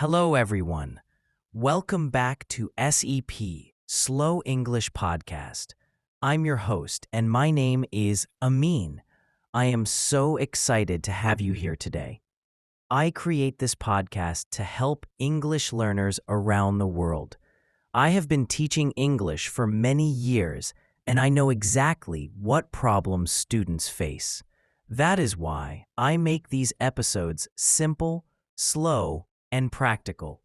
Hello, everyone. Welcome back to SEP, Slow English Podcast. I'm your host, and my name is Amin. I am so excited to have you here today. I create this podcast to help English learners around the world. I have been teaching English for many years, and I know exactly what problems students face. That is why I make these episodes simple, slow, and practical.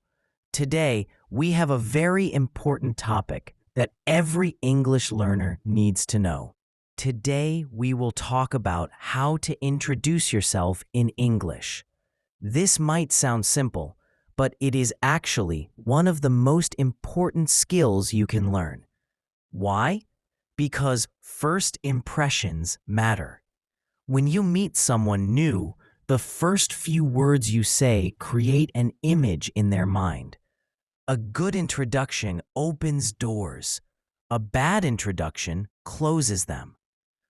Today, we have a very important topic that every English learner needs to know. Today, we will talk about how to introduce yourself in English. This might sound simple, but it is actually one of the most important skills you can learn. Why? Because first impressions matter. When you meet someone new, the first few words you say create an image in their mind. A good introduction opens doors. A bad introduction closes them.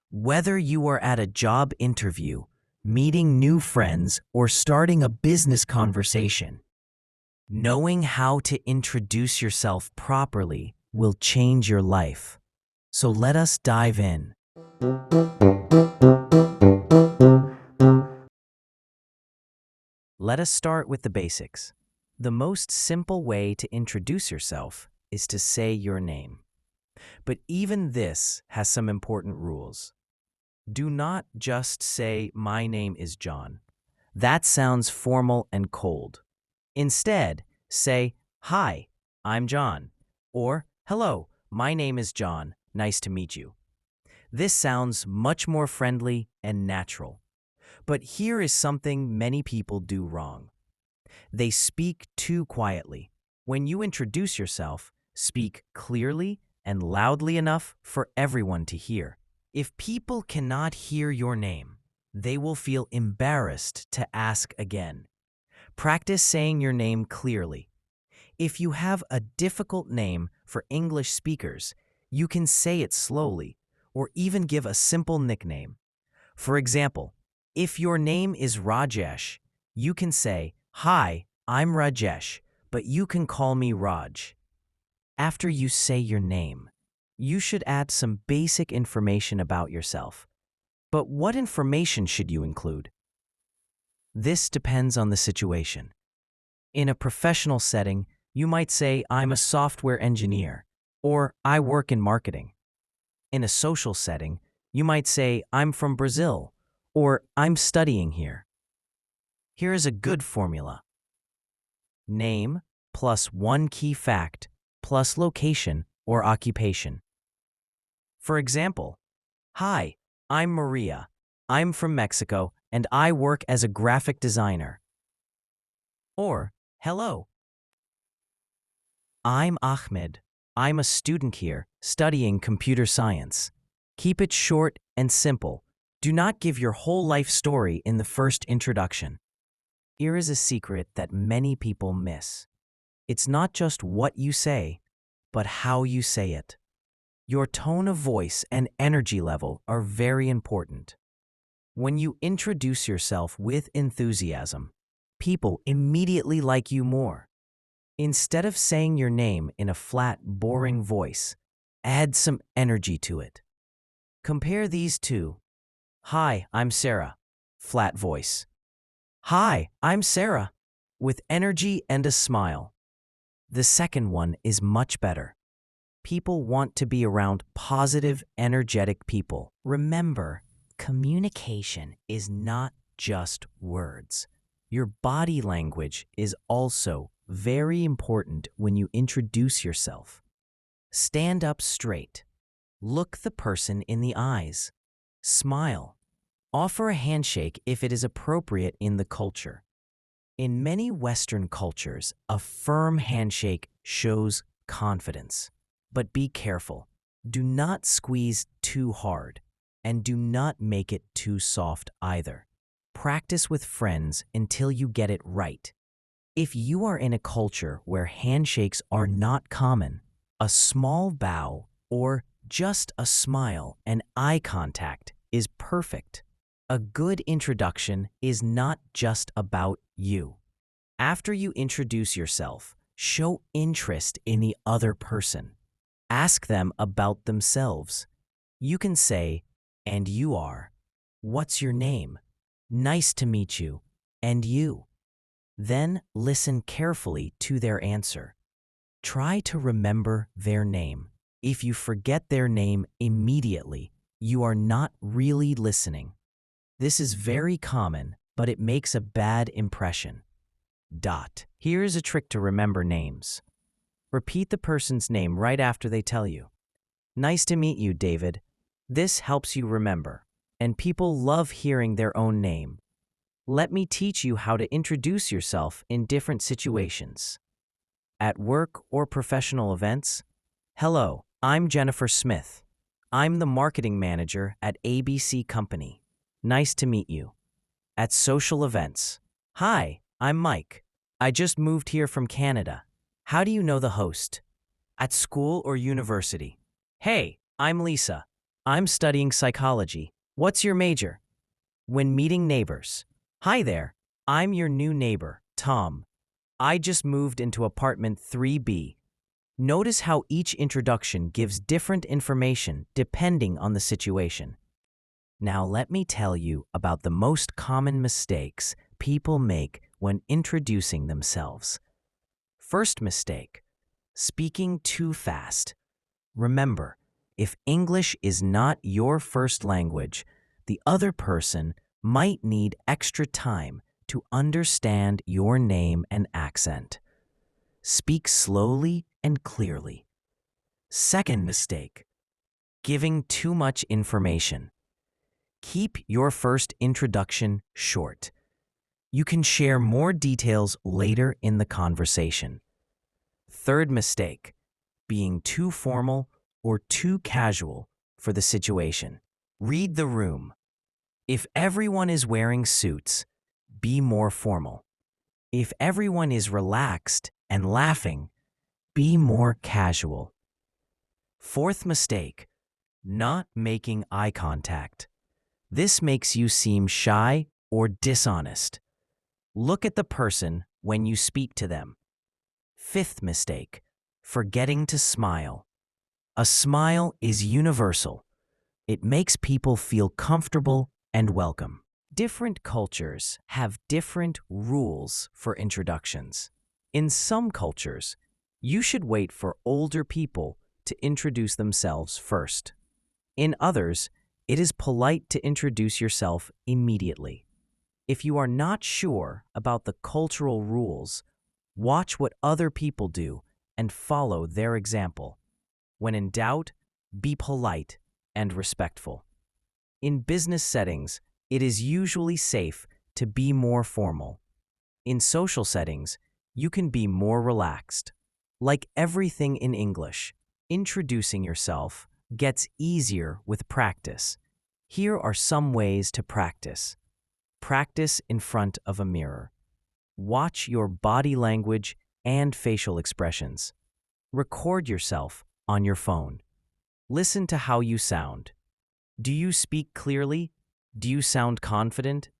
Whether you are at a job interview, meeting new friends, or starting a business conversation, knowing how to introduce yourself properly will change your life. So let us dive in. Let us start with the basics. The most simple way to introduce yourself is to say your name. But even this has some important rules. Do not just say, "My name is John." That sounds formal and cold. Instead, say, "Hi, I'm John," or "Hello, my name is John. Nice to meet you." This sounds much more friendly and natural. But here is something many people do wrong. They speak too quietly. When you introduce yourself, speak clearly and loudly enough for everyone to hear. If people cannot hear your name, they will feel embarrassed to ask again. Practice saying your name clearly. If you have a difficult name for English speakers, you can say it slowly or even give a simple nickname. For example, if your name is Rajesh, you can say, "Hi, I'm Rajesh, but you can call me Raj." After you say your name, you should add some basic information about yourself. But what information should you include? This depends on the situation. In a professional setting, you might say, "I'm a software engineer," or "I work in marketing." In a social setting, you might say, "I'm from Brazil," or "I'm studying here." Here is a good formula. Name plus one key fact plus location or occupation. For example, "Hi, I'm Maria. I'm from Mexico and I work as a graphic designer." Or, "Hello, I'm Ahmed. I'm a student here studying computer science." Keep it short and simple. Do not give your whole life story in the first introduction. Here is a secret that many people miss. It's not just what you say, but how you say it. Your tone of voice and energy level are very important. When you introduce yourself with enthusiasm, people immediately like you more. Instead of saying your name in a flat, boring voice, add some energy to it. Compare these two. "Hi, I'm Sarah." Flat voice. "Hi, I'm Sarah," with energy and a smile. The second one is much better. People want to be around positive, energetic people. Remember, communication is not just words. Your body language is also very important when you introduce yourself. Stand up straight. Look the person in the eyes. Smile. Offer a handshake if it is appropriate in the culture. In many Western cultures, a firm handshake shows confidence. But be careful. Do not squeeze too hard, and do not make it too soft either. Practice with friends until you get it right. If you are in a culture where handshakes are not common, a small bow or just a smile and eye contact is perfect. A good introduction is not just about you. After you introduce yourself, show interest in the other person. Ask them about themselves. You can say, "And you are? What's your name? Nice to meet you. And you?" Then listen carefully to their answer. Try to remember their name. If you forget their name immediately, you are not really listening. This is very common, but it makes a bad impression. Here's a trick to remember names. Repeat the person's name right after they tell you. "Nice to meet you, David." This helps you remember, and people love hearing their own name. Let me teach you how to introduce yourself in different situations. At work or professional events, "Hello, I'm Jennifer Smith. I'm the marketing manager at ABC Company. Nice to meet you." At social events, "Hi, I'm Mike. I just moved here from Canada. How do you know the host?" At school or university, "Hey, I'm Lisa. I'm studying psychology. What's your major?" When meeting neighbors, "Hi there, I'm your new neighbor, Tom. I just moved into apartment 3B. Notice how each introduction gives different information depending on the situation. Now let me tell you about the most common mistakes people make when introducing themselves. First mistake, speaking too fast. Remember, if English is not your first language, the other person might need extra time to understand your name and accent. Speak slowly and clearly. Second mistake, giving too much information. Keep your first introduction short. You can share more details later in the conversation. Third mistake, being too formal or too casual for the situation. Read the room. If everyone is wearing suits, be more formal. If everyone is relaxed and laughing, be more casual. Fourth mistake, not making eye contact. This makes you seem shy or dishonest. Look at the person when you speak to them. Fifth mistake, forgetting to smile. A smile is universal. It makes people feel comfortable and welcome. Different cultures have different rules for introductions. In some cultures, you should wait for older people to introduce themselves first. In others, it is polite to introduce yourself immediately. If you are not sure about the cultural rules, watch what other people do and follow their example. When in doubt, be polite and respectful. In business settings, it is usually safe to be more formal. In social settings, you can be more relaxed. Like everything in English, introducing yourself gets easier with practice. Here are some ways to practice. Practice in front of a mirror. Watch your body language and facial expressions. Record yourself on your phone. Listen to how you sound. Do you speak clearly? Do you sound confident?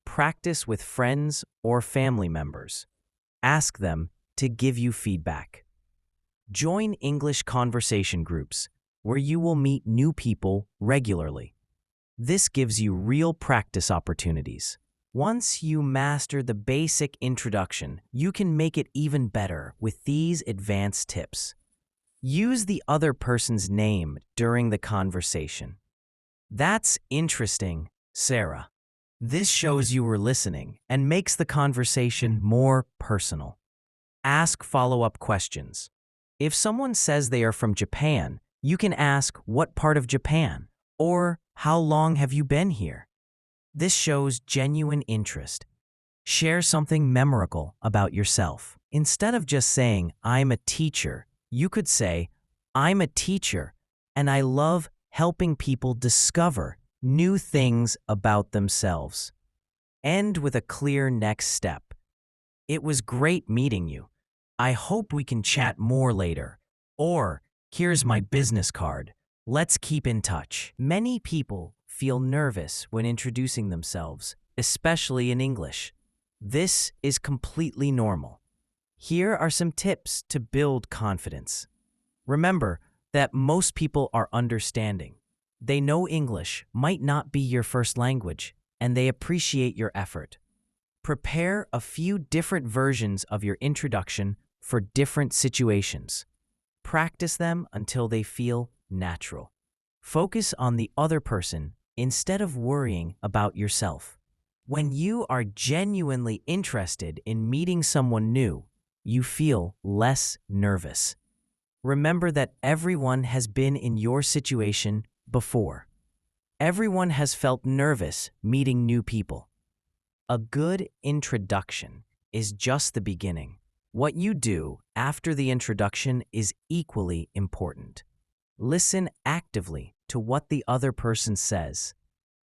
Practice with friends or family members. Ask them to give you feedback. Join English conversation groups where you will meet new people regularly. This gives you real practice opportunities. Once you master the basic introduction, you can make it even better with these advanced tips. Use the other person's name during the conversation. "That's interesting, Sarah." This shows you were listening and makes the conversation more personal. Ask follow-up questions. If someone says they are from Japan, you can ask, "What part of Japan?" or "How long have you been here?" This shows genuine interest. Share something memorable about yourself. Instead of just saying, "I'm a teacher," you could say, "I'm a teacher, and I love helping people discover new things about themselves." End with a clear next step. "It was great meeting you. I hope we can chat more later." Or, "Here's my business card. Let's keep in touch." Many people feel nervous when introducing themselves, especially in English. This is completely normal. Here are some tips to build confidence. Remember that most people are understanding. They know English might not be your first language, and they appreciate your effort. Prepare a few different versions of your introduction for different situations. Practice them until they feel natural. Focus on the other person instead of worrying about yourself. When you are genuinely interested in meeting someone new, you feel less nervous. Remember that everyone has been in your situation before. Everyone has felt nervous meeting new people. A good introduction is just the beginning. What you do after the introduction is equally important. Listen actively to what the other person says.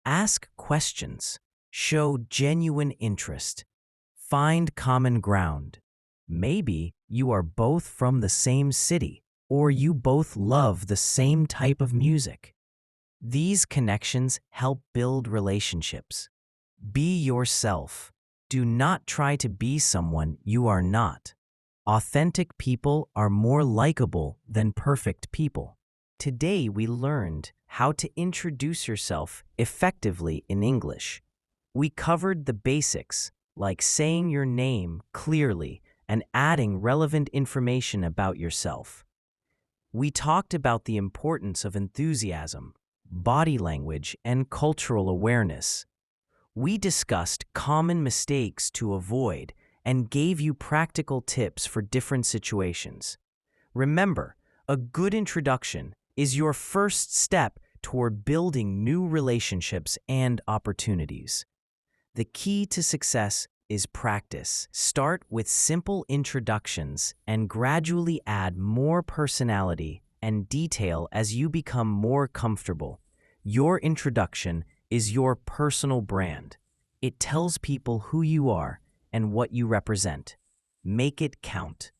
Ask questions. Show genuine interest. Find common ground. Maybe you are both from the same city, or you both love the same type of music. These connections help build relationships. Be yourself. Do not try to be someone you are not. Authentic people are more likable than perfect people. Today we learned how to introduce yourself effectively in English. We covered the basics, like saying your name clearly and adding relevant information about yourself. We talked about the importance of enthusiasm, body language, and cultural awareness. We discussed common mistakes to avoid and gave you practical tips for different situations. Remember, a good introduction is your first step toward building new relationships and opportunities. The key to success is practice. Start with simple introductions and gradually add more personality and detail as you become more comfortable. Your introduction is your personal brand. It tells people who you are and what you represent. Make it count.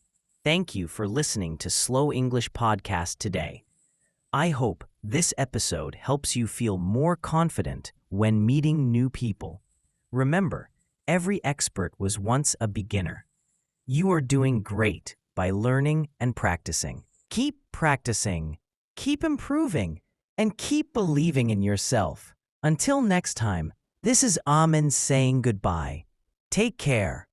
Thank you for listening to Slow English Podcast today. I hope this episode helps you feel more confident when meeting new people. Remember, every expert was once a beginner. You are doing great by learning and practicing. Keep practicing, keep improving, and keep believing in yourself. Until next time, this is Amin saying goodbye. Take care.